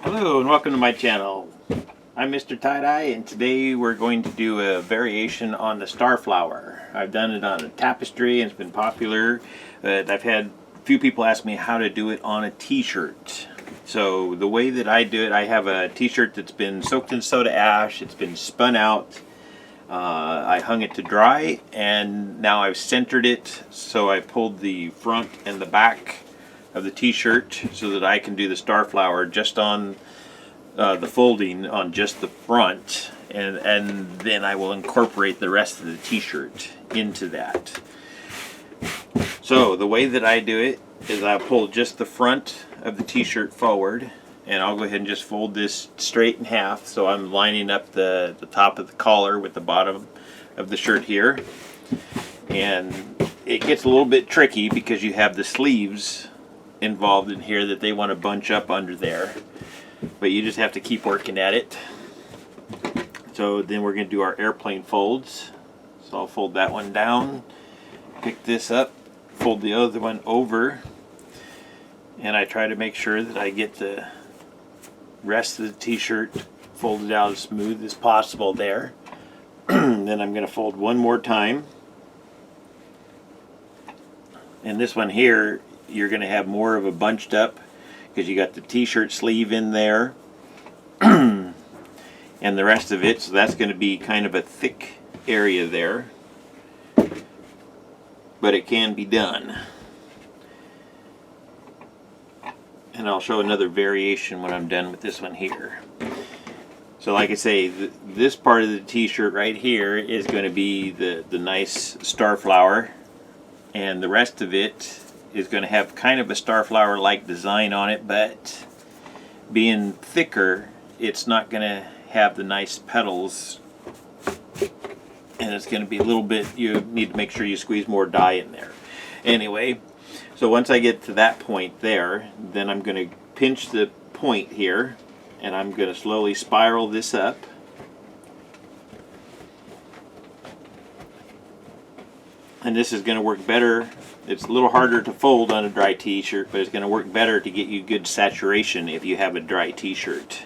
Hello and welcome to my channel. I'm MrTieDye, and today we're going to do a variation on the Starflower. I've done it on a tapestry and it's been popular, but I've had a few people ask me how to do it on a t-shirt. So the way that I do it, I have a t-shirt that's been soaked in soda ash, it's been spun out, I hung it to dry, and now I've centered it, so I pulled the front and the back of the t-shirt so that I can do the Starflower just on the folding on just the front, and then I will incorporate the rest of the t-shirt into that. So the way that I do it is I pull just the front of the t-shirt forward, and I'll go ahead and just fold this straight in half, so I'm lining up the top of the collar with the bottom of the shirt here. And it gets a little bit tricky because you have the sleeves involved in here that they want to bunch up under there, but you just have to keep working at it. So then we're going to do our airplane folds. So I'll fold that one down, pick this up, fold the other one over, and I try to make sure that I get the rest of the t-shirt folded out as smooth as possible there. Then I'm going to fold one more time, and this one here you're going to have more of a bunched up because you got the t-shirt sleeve in there and the rest of it, so that's going to be kind of a thick area there, but it can be done. And I'll show another variation when I'm done with this one here. So like I say, this part of the t-shirt right here is going to be the nice Starflower, and the rest of it is going to have kind of a Starflower like design on it, but being thicker, it's not going to have the nice petals, and it's going to be a little bit, you need to make sure you squeeze more dye in there. Anyway, so once I get to that point there, then I'm going to pinch the point here, and I'm going to slowly spiral this up. And this is going to work better. It's a little harder to fold on a dry t-shirt, but it's going to work better to get you good saturation if you have a dry t-shirt.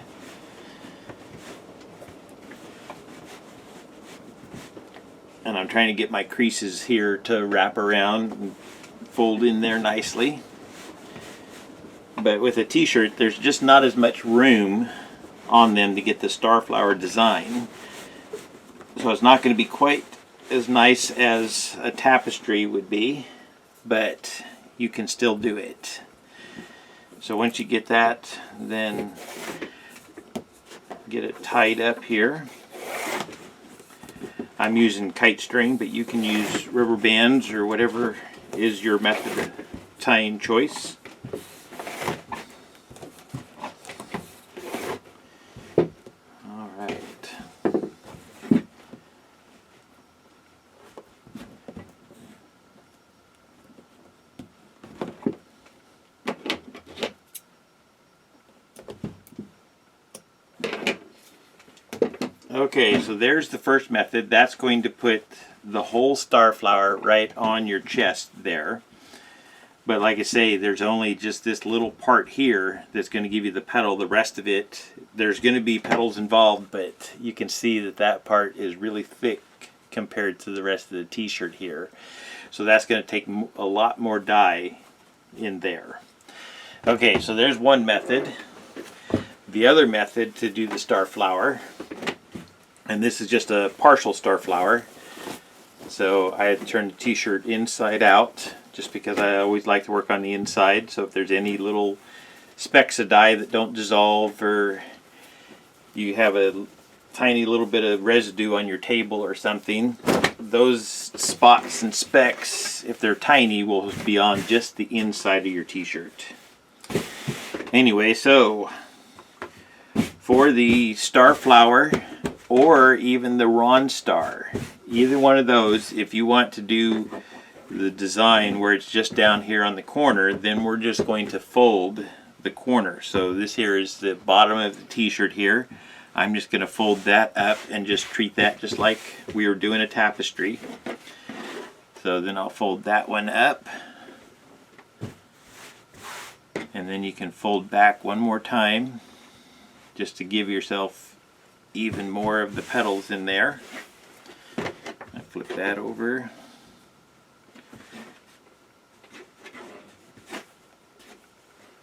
And I'm trying to get my creases here to wrap around and fold in there nicely. But with a t-shirt, there's just not as much room on them to get the Starflower design. So it's not going to be quite as nice as a tapestry would be, but you can still do it. So once you get that, then get it tied up here. I'm using kite string, but you can use rubber bands or whatever is your method of tying choice. All right. Okay, so there's the first method. That's going to put the whole Starflower right on your chest there. But like I say, there's only just this little part here that's going to give you the petal. The rest of it, there's going to be petals involved, but you can see that that part is really thick compared to the rest of the t-shirt here. So that's going to take a lot more dye in there. Okay, so there's one method. The other method to do the Starflower, and this is just a partial Starflower. So I had turned the t-shirt inside out just because I always like to work on the inside. So if there's any little specks of dye that don't dissolve, or you have a tiny little bit of residue on your table or something, those spots and specks, if they're tiny, will be on just the inside of your t-shirt. Anyway, so for the Starflower, or even the Ron Star, either one of those, if you want to do the design where it's just down here on the corner, then we're just going to fold the corner. So this here is the bottom of the t-shirt here. I'm just going to fold that up and just treat that just like we were doing a tapestry. So then I'll fold that one up, and then you can fold back one more time just to give yourself even more of the petals in there. I flip that over.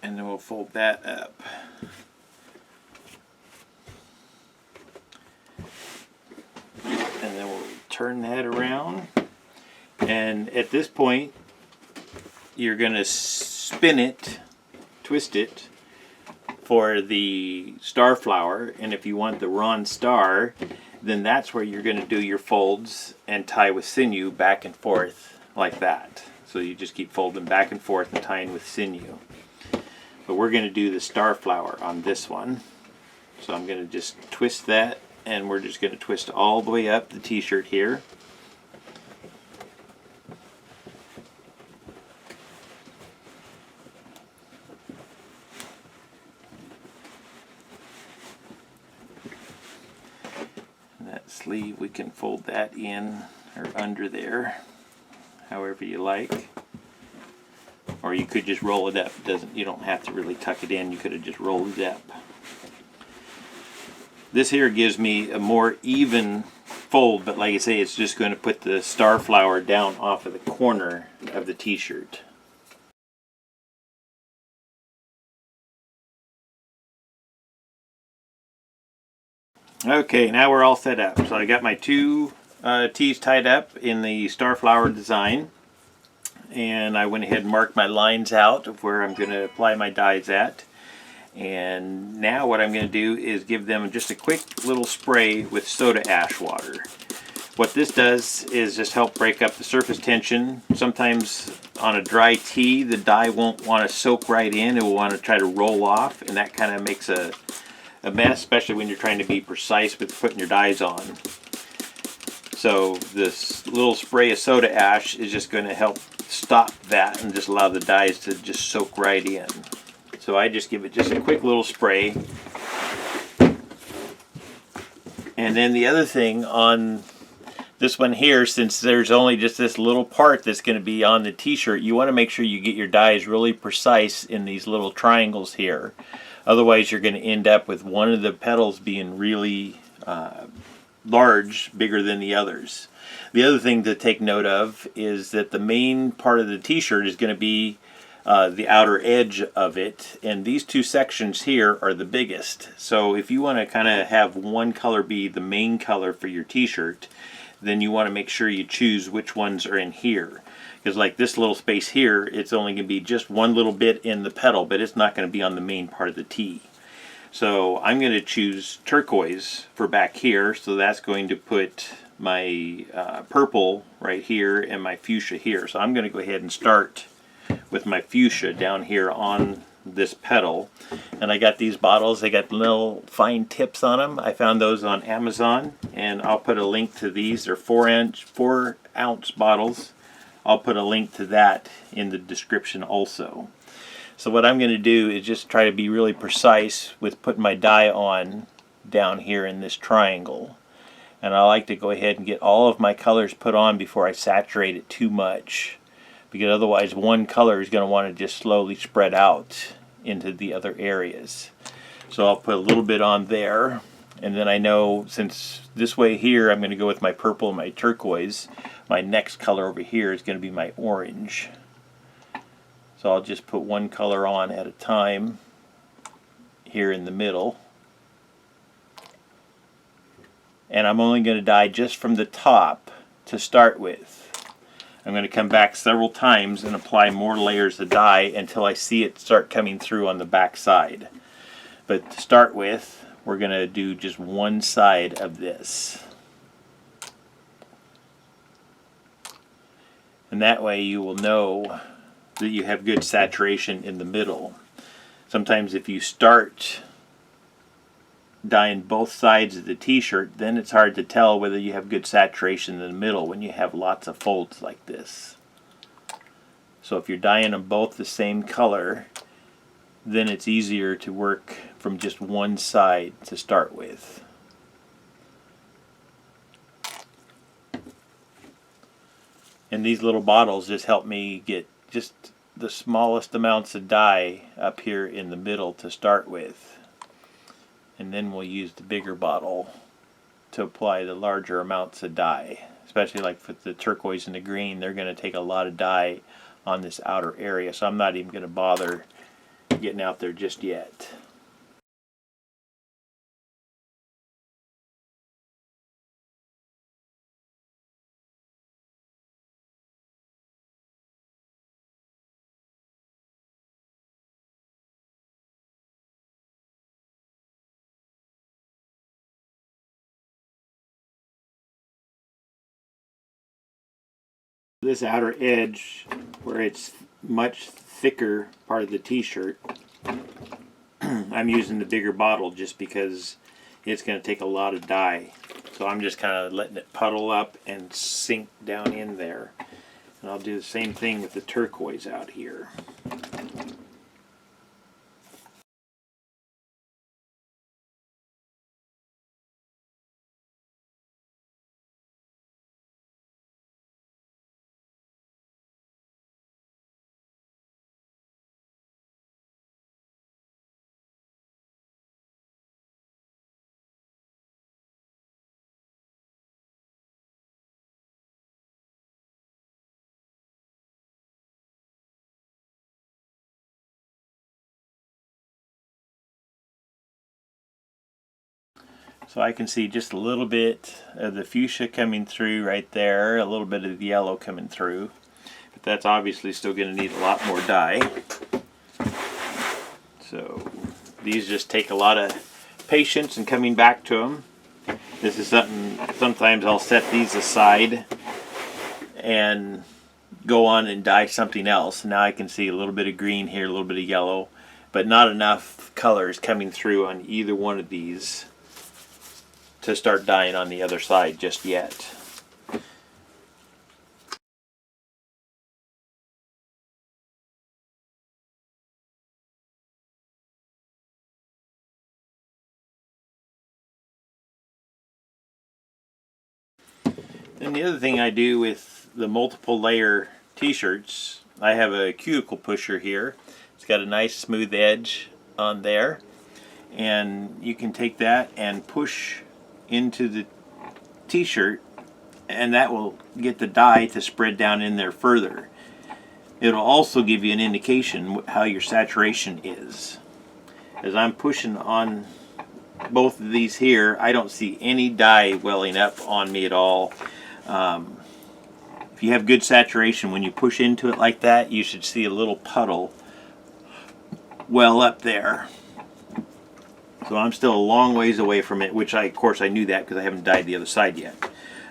And then we'll fold that up. And then we'll turn that around. And at this point, you're going to spin it, twist it, for the Starflower. And if you want the Ron Star, then that's where you're going to do your folds and tie with sinew back and forth like that. So you just keep folding back and forth and tying with sinew. But we're going to do the Starflower on this one. So I'm going to just twist that, and we're just going to twist all the way up the t-shirt here. And that sleeve, we can fold that in or under there, however you like. Or you could just roll it up. You don't have to really tuck it in. You could have just rolled it up. This here gives me a more even fold, but like I say, it's just going to put the Starflower down off of the corner of the t-shirt. Okay, now we're all set up. So I got my two tees tied up in the Starflower design. And I went ahead and marked my lines out of where I'm going to apply my dyes at. And now what I'm going to do is give them just a quick little spray with soda ash water. What this does is just help break up the surface tension. Sometimes on a dry tee, the dye won't want to soak right in. It will want to try to roll off, and that kind of makes a mess, especially when you're trying to be precise with putting your dyes on. So this little spray of soda ash is just going to help stop that and just allow the dyes to just soak right in. So I just give it just a quick little spray. And then the other thing on this one here, since there's only just this little part that's going to be on the t-shirt, you want to make sure you get your dyes really precise in these little triangles here. Otherwise you're going to end up with one of the petals being really large, bigger than the others. The other thing to take note of is that the main part of the t-shirt is going to be the outer edge of it, and these two sections here are the biggest. So if you want to kind of have one color be the main color for your t-shirt, then you want to make sure you choose which ones are in here. Because like this little space here, it's only going to be just one little bit in the petal, but it's not going to be on the main part of the tee. So I'm going to choose turquoise for back here, so that's going to put my purple right here and my fuchsia here. So I'm going to go ahead and start with my fuchsia down here on this petal. And I got these bottles, they got little fine tips on them. I found those on Amazon, and I'll put a link to these. They're 4 ounce bottles. I'll put a link to that in the description also. So what I'm going to do is just try to be really precise with putting my dye on down here in this triangle. And I like to go ahead and get all of my colors put on before I saturate it too much, because otherwise one color is going to want to just slowly spread out into the other areas. So I'll put a little bit on there, and then I know since this way here I'm going to go with my purple and my turquoise, my next color over here is going to be my orange. So I'll just put one color on at a time here in the middle. And I'm only going to dye just from the top to start with. I'm going to come back several times and apply more layers of dye until I see it start coming through on the back side. But to start with, we're going to do just one side of this. And that way you will know that you have good saturation in the middle. Sometimes if you start dyeing both sides of the t-shirt, then it's hard to tell whether you have good saturation in the middle when you have lots of folds like this. So if you're dyeing them both the same color, then it's easier to work from just one side to start with. And these little bottles just help me get just the smallest amounts of dye up here in the middle to start with. and then we'll use the bigger bottle to apply the larger amounts of dye. Especially like with the turquoise and the green, they're going to take a lot of dye on this outer area, so I'm not even going to bother getting out there just yet. This outer edge, where it's much thicker part of the t-shirt, I'm using the bigger bottle just because it's going to take a lot of dye. So I'm just kind of letting it puddle up and sink down in there. And I'll do the same thing with the turquoise out here. So I can see just a little bit of the fuchsia coming through right there, a little bit of the yellow coming through. But that's obviously still going to need a lot more dye. So these just take a lot of patience and coming back to them. This is something, sometimes I'll set these aside and go on and dye something else. Now I can see a little bit of green here, a little bit of yellow, but not enough colors coming through on either one of these to start dyeing on the other side just yet. And the other thing I do with the multiple layer t-shirts, I have a cuticle pusher here. It's got a nice smooth edge on there, and you can take that and push into the t-shirt, and that will get the dye to spread down in there further. It'll also give you an indication how your saturation is. As I'm pushing on both of these here, I don't see any dye welling up on me at all. If you have good saturation, when you push into it like that, you should see a little puddle well up there. So I'm still a long ways away from it, which of course I knew that because I haven't dyed the other side yet.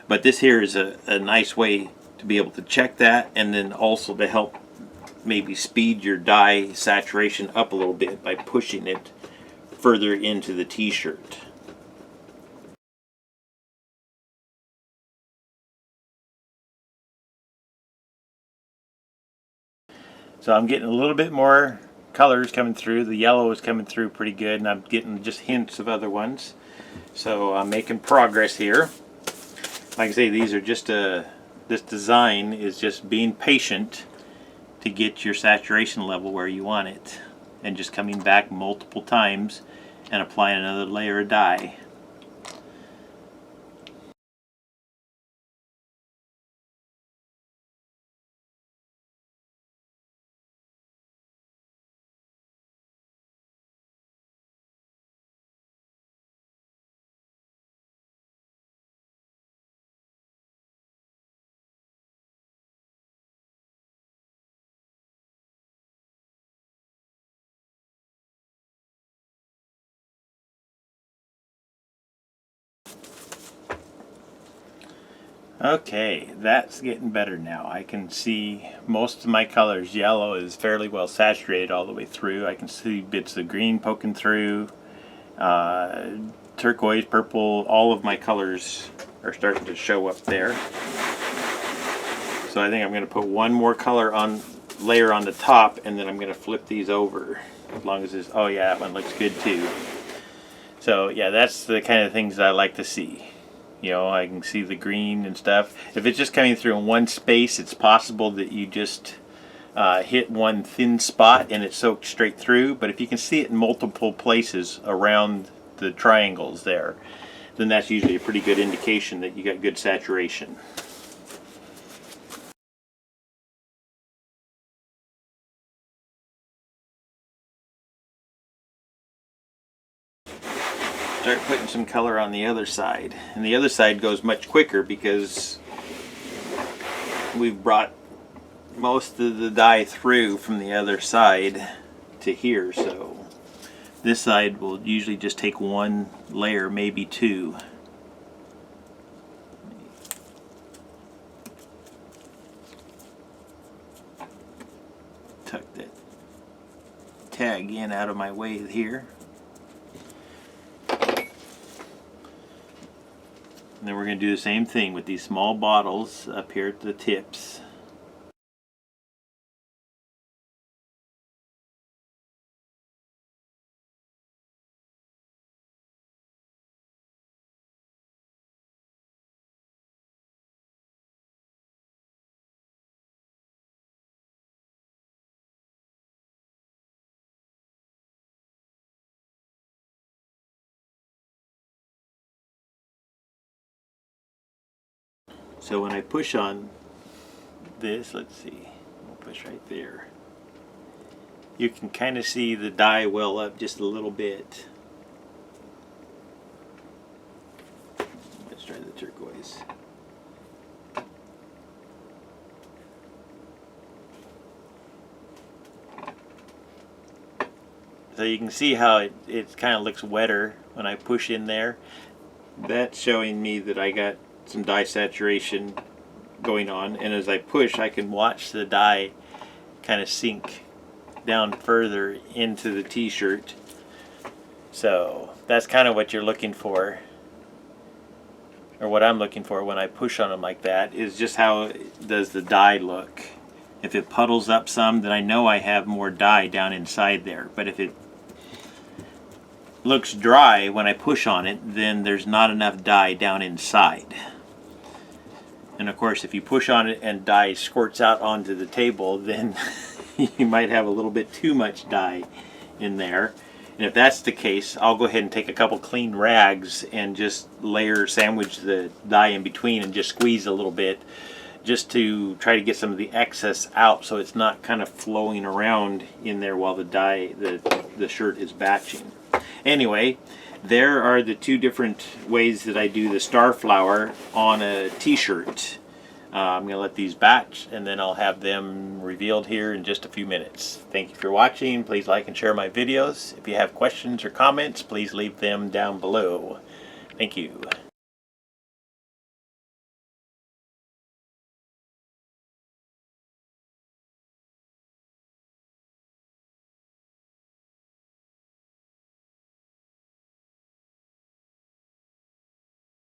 But this here is a nice way to be able to check that, and then also to help maybe speed your dye saturation up a little bit by pushing it further into the t-shirt. So I'm getting a little bit more colors coming through. The yellow is coming through pretty good, and I'm getting just hints of other ones. So I'm making progress here. Like I say, these are just this design is just being patient to get your saturation level where you want it, and just coming back multiple times and applying another layer of dye. Okay, that's getting better now. I can see most of my colors. Yellow is fairly well saturated all the way through. I can see bits of green poking through. Turquoise, purple, all of my colors are starting to show up there. So I think I'm going to put one more color on layer on the top, and then I'm going to flip these over. As long as this, oh yeah, that one looks good too. So yeah, that's the kind of things that I like to see. You know, I can see the green and stuff. If it's just coming through in one space, it's possible that you just hit one thin spot and it soaks straight through. But if you can see it in multiple places around the triangles there, then that's usually a pretty good indication that you got good saturation. Start putting some color on the other side, and the other side goes much quicker because we've brought most of the dye through from the other side to here, so this side will usually just take one layer, maybe two. Tuck that tag in out of my way here. And then we're going to do the same thing with these small bottles up here at the tips. So when I push on this, let's see, we'll push right there. You can kind of see the dye well up just a little bit. Let's try the turquoise. So you can see how it kind of looks wetter when I push in there. That's showing me that I got some dye saturation going on, and as I push I can watch the dye kind of sink down further into the t-shirt. So that's kind of what you're looking for, or what I'm looking for when I push on them like that, is just how does the dye look. If it puddles up some, then I know I have more dye down inside there, but if it looks dry when I push on it, then there's not enough dye down inside. And of course, if you push on it and dye squirts out onto the table, then you might have a little bit too much dye in there. And if that's the case, I'll go ahead and take a couple clean rags and just sandwich the dye in between and just squeeze a little bit, just to try to get some of the excess out so it's not kind of flowing around in there while the dye, the shirt is batching. Anyway, there are the two different ways that I do the Starflower on a t-shirt. I'm going to let these batch, and then I'll have them revealed here in just a few minutes. Thank you for watching. Please like and share my videos. If you have questions or comments, please leave them down below. Thank you.